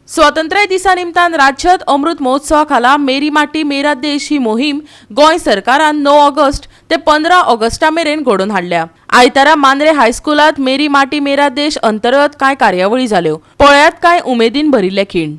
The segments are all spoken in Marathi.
स्वातंत्र्य दिसा निमतान राज्यात अमृत महोत्सवा खाला मेरी माटी मेरा देश ही मोहीम गोंय सरकारान 9 ऑगस्ट ते 15 ऑगस्टा मेरेन घडोवन हाडल्या। आयतारा मांद्रे हायस्कुलात मेरी माटी मेरा देश अंतर्गत कांय कार्यावळी जाल्यो। पळयात कांय उमेदीन भरिल्ले खीण।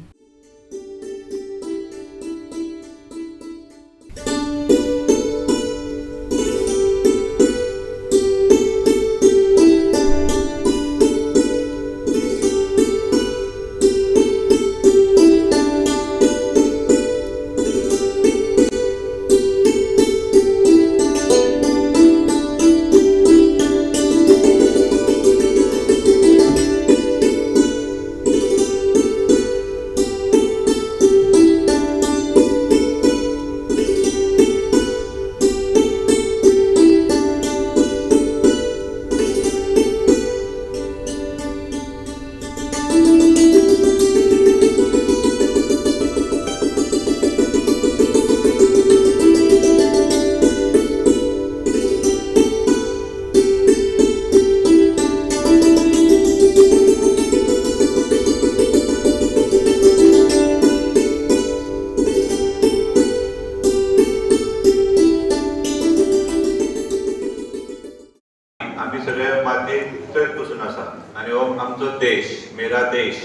आम्ही सगळे मातयेंतच पसून आसा आनी हो आमचो देश मेरा देश।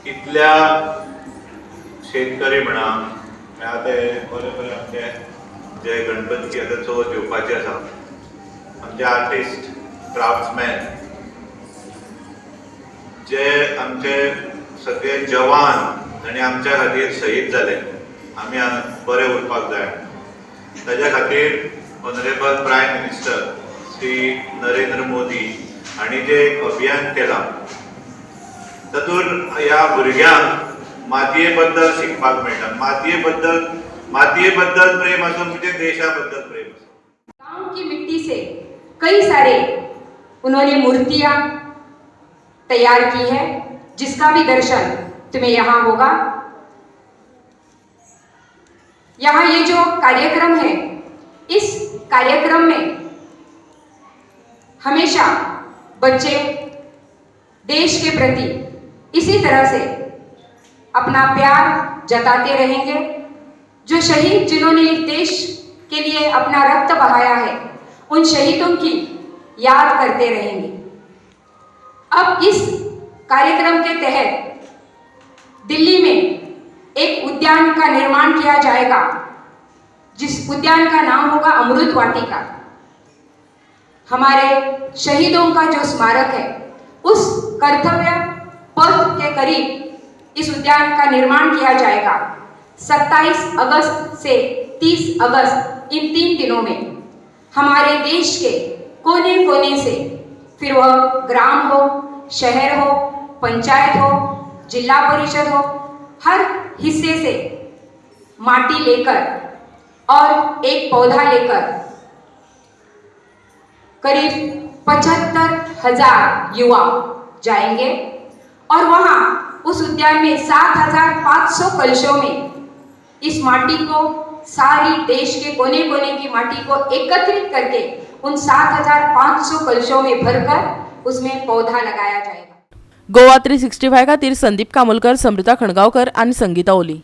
कितल्या शेतकरी म्हणा आतां बरे बरे आमचे जे गणपती आतां चवथ येवपाची आसा, आमचे आर्टिस्ट क्राफ्ट्समॅन जे आमचे सगळे जवान आनी आमच्या खातीर शहीद जाले, आमी बरे उरपाक जाय ताज्या खातीर honourable prime minister Shri Narendra Modi हांणी जे अभियान केलां तातूंत ह्या भुरग्यांक मातये बद्दल शिकपाक मेळटा। मातये बद्दल प्रेम आसून म्हणजे देशा बद्दल प्रेम आसून। गांव की मिट्टी से कई सारे उन्होंने मूर्तियां तैयार की है, जिसका भी दर्शन तुम्हें यहाँ होगा। यहाँ ये जो कार्यक्रम है, इस कार्यक्रम में हमेशा बच्चे देश के प्रति इसी तरह से अपना प्यार जताते रहेंगे। जो शहीद जिन्होंने देश के लिए अपना रक्त बहाया है, उन शहीदों की याद करते रहेंगे। अब इस कार्यक्रम के तहत दिल्ली में एक उद्यान का निर्माण किया जाएगा, जिस उद्यान का नाम होगा अमृत वाटिका। हमारे शहीदों का जो स्मारक है, उस कर्तव्य पथ के करीब इस उद्यान का निर्माण किया जाएगा। 27 अगस्त से 30 अगस्त इन 3 दिनों में हमारे देश के कोने कोने से, फिर वह ग्राम हो, शहर हो, पंचायत हो, जिला परिषद हो, हर हिस्से से माटी लेकर और एक पौधा लेकर करीब 75,000 युवा जाएंगे और वहां उस उद्यान में 7,500 कलशों में इस माटी को, सारी देश के कोने कोने की माटी को एकत्रित करके उन 7,500 कलशों में भरकर उसमें पौधा लगाया जाएगा। गोवा 365 खातीर संदीप कामोलकर, समृता खणगांवकर आनी संगीता ओली।